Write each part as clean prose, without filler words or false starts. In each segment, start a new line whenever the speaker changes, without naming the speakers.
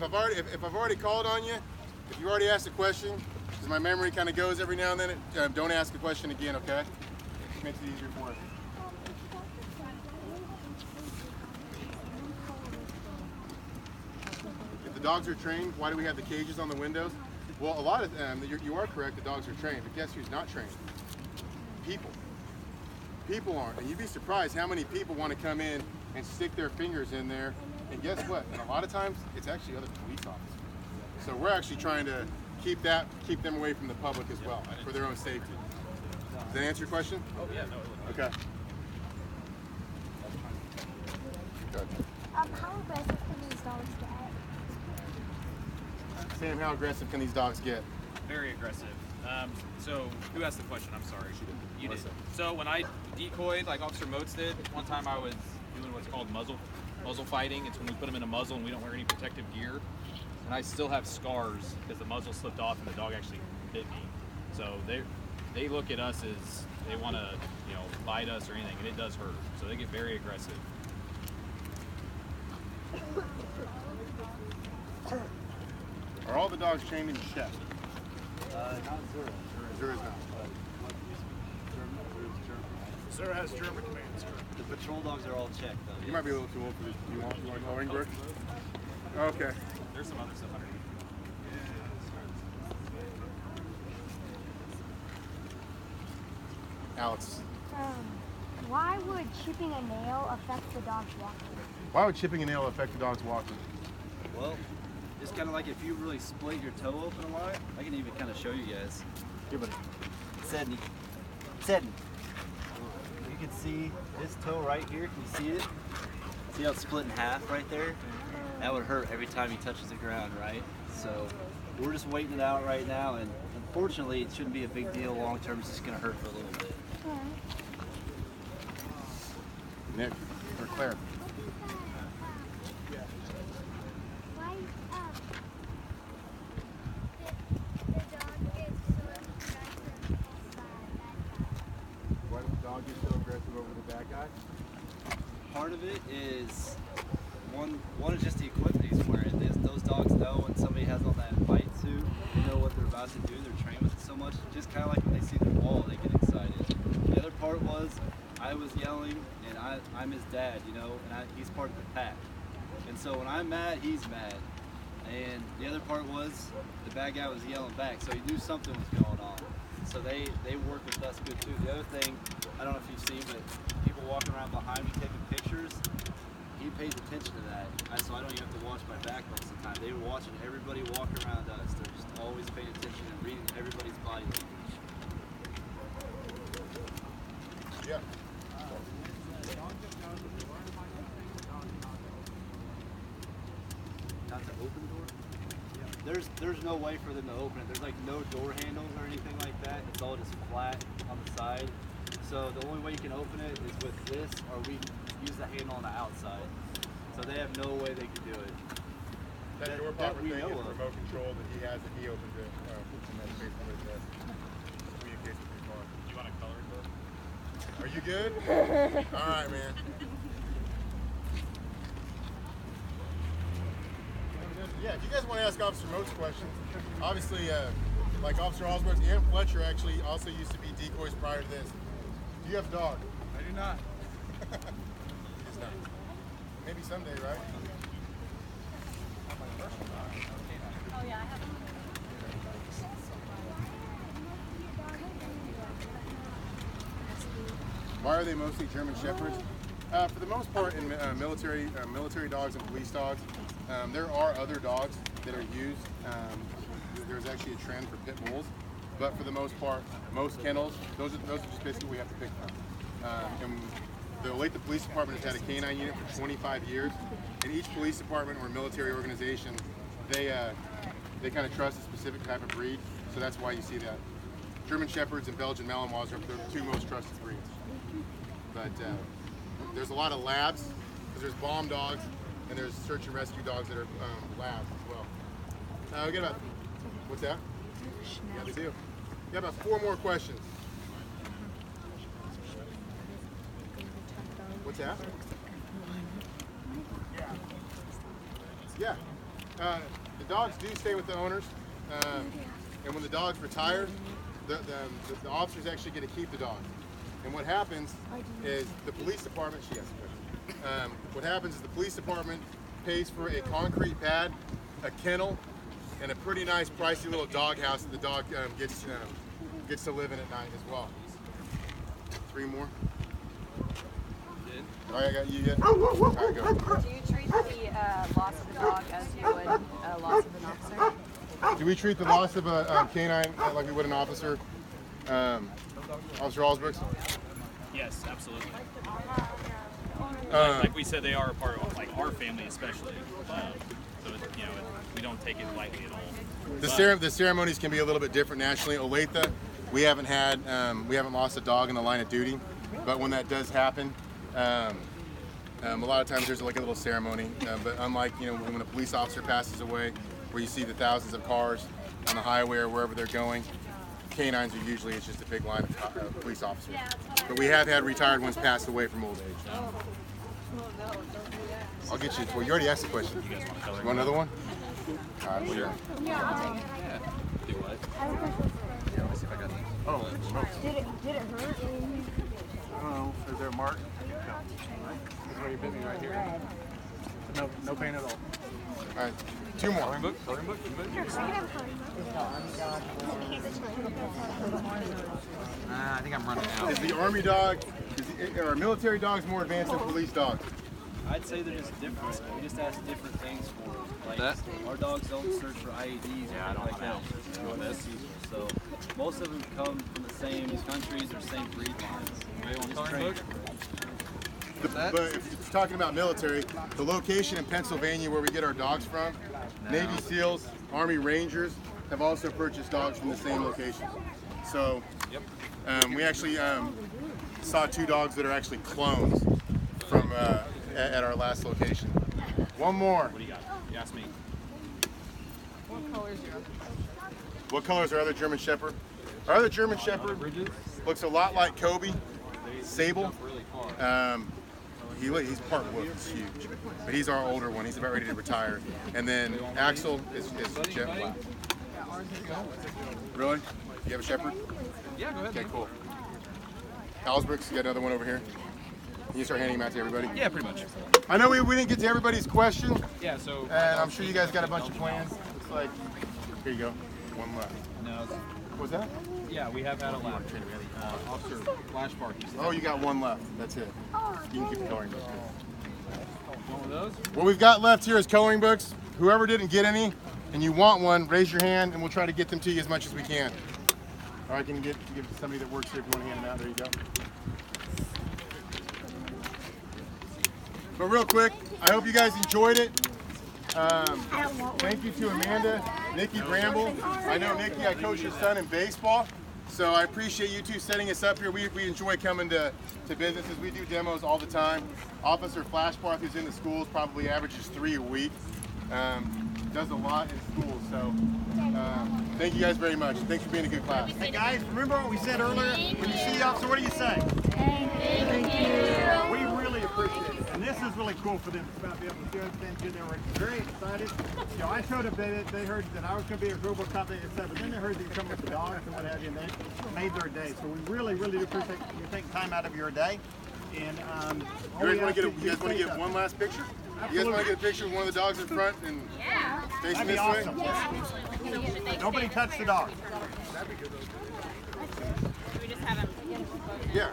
if I've already called on you, if you already asked a question, because my memory kind of goes every now and then, don't ask a question again, okay? It makes it easier for us. If the dogs are trained, why do we have the cages on the windows? Well, a lot of them, you are correct, the dogs are trained, but guess who's not trained? People. People aren't, and you'd be surprised how many people want to come in and stick their fingers in there, and guess what? And a lot of times, it's actually other police officers. So we're actually trying to keep them away from the public as well, for their own safety. Does that answer your question?
Oh yeah, no.
Okay.
How aggressive can these dogs get?
Sam, how aggressive can these dogs get?
Very aggressive. So who asked the question? I'm sorry. You did.
Melissa.
So when I decoyed, like Officer Moats did, one time I was doing what's called muzzle fighting. It's when we put them in a muzzle and we don't wear any protective gear. And I still have scars because the muzzle slipped off and the dog actually bit me. So they look at us as they want to, bite us or anything, and it does hurt. So they get very aggressive.
Are all the dogs trained in chef?
Not Zero.
Zura's not.
Zero has German commands. The patrol dogs are all checked, though.
You might be a little too old for this. You want Oringberg? Okay.
There's some other stuff underneath.
Alex.
Why would chipping a nail affect the dog's walking?
Why would chipping a nail affect the dog's walking?
Well, it's kind of like if you really split your toe open a lot. I can even kind of show you guys. Here, buddy. Sedney. You can see this toe right here. Can you see it? See how it's split in half right there? That would hurt every time he touches the ground, right? So we're just waiting it out right now, and unfortunately, it shouldn't be a big deal long term. It's just going to hurt for a little bit.
Nick or Claire? Why does the dog get so aggressive over the bad guy?
Part of it is one is just the equipment he's wearing. Those dogs know when somebody has on that fight suit, they know what they're about to do. They're trained with it so much. Just kind of like when they see the ball, they get excited. The other part was I was yelling, and I'm his dad, and he's part of the pack. And so when I'm mad, he's mad. And the other part was the bad guy was yelling back, so he knew something was going on. So they work with us good too. The other thing, I don't know if you've seen, but people walking around behind me taking pictures, he pays attention to that. So I don't even have to watch my back most of the time. They were watching everybody walk around us. They're just always paying attention and reading everybody's body language.
Yeah.
Not to open door? There's no way for them to open it. There's like no door handles or anything like that. It's all just flat on the side. So the only way you can open it is with this, or we use the handle on the outside. So they have no way they can do it.
That door popper
we
thing is
know
a
of.
remote control that he has if he opens it. Puts in that space for his desk. Communicates with your car.
Do you want a colored book?
Are you good? All right, man. Yeah, if you guys want to ask Officer Moats questions, obviously, like Officer Osborne and Fletcher actually also used to be decoys prior to this. Do you have a dog?
I do not.
It's not. Maybe someday, right?
Oh yeah, I have
Why are they mostly German Shepherds? For the most part, in military dogs and police dogs, there are other dogs that are used. There's actually a trend for pit bulls, but for the most part, most kennels, those are just basically what we have to pick from. And the Olathe Police Department has had a canine unit for 25 years, and each police department or military organization, they kind of trust a specific type of breed, so that's why you see that. German Shepherds and Belgian Malinois are the two most trusted breeds. But there's a lot of labs, because there's bomb dogs, and there's search and rescue dogs that are labs as well. We got about, what's that? Yeah, they do. We got about 4 more questions. What's that? Yeah. The dogs do stay with the owners, and when the dogs retire, the officers actually get to keep the dogs. And what happens is the police department, what happens is the police department pays for a concrete pad, a kennel, and a pretty nice pricey little dog house that the dog gets to live in at night as well. 3 more. All right, I got you yet? All right, go.
Do you treat the loss of the dog as you would loss of an officer?
Do we treat the loss of a canine like we would an officer? Officer Allsbrooks?
Yes, absolutely. Like we said, they are a part of like our family, especially. So you know, we don't take it lightly at all.
The ceremonies can be a little bit different nationally. Olathe, we haven't lost a dog in the line of duty, but when that does happen, a lot of times there's like a little ceremony. But unlike when a police officer passes away, where you see the thousands of cars on the highway or wherever they're going, canines are usually it's just a big line of police officers. But we have had retired ones pass away from old age. I'll get you. Well, you already asked the question.
You guys want to color?
You want another one? All right,
Sure.
Yeah, I'll take it.
Do what?
I have a question.
Yeah, let's see if I got it.
Oh, no.
Did it hurt?
I don't know. Is there a mark? No. This is where you bit me right here. No pain at all. All right, 2 more.
Coloring book? Coloring book? You good? I think I'm running out.
Is the army dog, are military dogs more advanced than police dogs?
I'd say they're just different. We just ask different things for them. Like,
That?
our dogs don't search for IEDs or
Yeah, I don't
like that.
know.
This. So most of them come from the same countries or same breed lines.
Anybody want
Just
coloring book?
But if you're talking about military, the location in Pennsylvania where we get our dogs from, Navy SEALs, Army Rangers have also purchased dogs from the same location. So we actually saw 2 dogs that are actually clones from at our last location. 1 more.
What do you got? You ask me.
What color is our other German Shepherd? Our other German Shepherd
Bridges?
looks a lot like Kobe, Sable.
Jump really far.
He's part wolf, he's huge. But he's our older one, he's about ready to retire. And then Axel is jet black. Really? You have a Shepherd?
Yeah, go ahead.
Okay, cool. Allsbrooks, you got another one over here? Can you start handing them out to everybody?
Yeah, pretty much.
I know we didn't get to everybody's question,
Yeah, so.
and I'm sure you guys got a bunch of plans. Looks like, here you go, 1 left.
No.
What was that?
Yeah, we have had a lap. Officer Flash Park.
Oh, you got 1 left, that's it. You can keep the coloring books.
One of those?
What we've got left here is coloring books. Whoever didn't get any and you want one, raise your hand and we'll try to get them to you as much as we can. Or I can give it to somebody that works here if you want to hand them out. There you go. But real quick, I hope you guys enjoyed it. Thank you to Amanda, Nikki Bramble. I know Nikki, I coach your son in baseball. So I appreciate you two setting us up here. We enjoy coming to businesses. We do demos all the time. Officer Flashbarth, who's in the schools, probably averages 3 a week. Does a lot in schools. So thank you guys very much. Thanks for being a good class.
Hey guys, remember what we said earlier? When you see the officer, what do you say?
Thank you.
We really appreciate it. And this is really cool for them to be able to do it. They were very excited. You know, I showed them they heard that I was going to be a global company, etc. But then they heard that you come with the dogs and what have you, and they made their day. So we really, really do appreciate you taking time out of your day. And
You guys want to get one last picture? You guys want to get a picture with one of the dogs in front and facing
That'd be
this
awesome.
way?
Nobody touch the dog.
Yeah.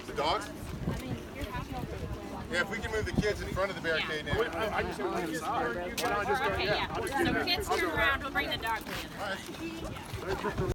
The dogs? Yeah, if we can move the kids in front of the barricade now.
I just want to
Okay, yeah. So kids turn around, we'll bring the dog in.
All right.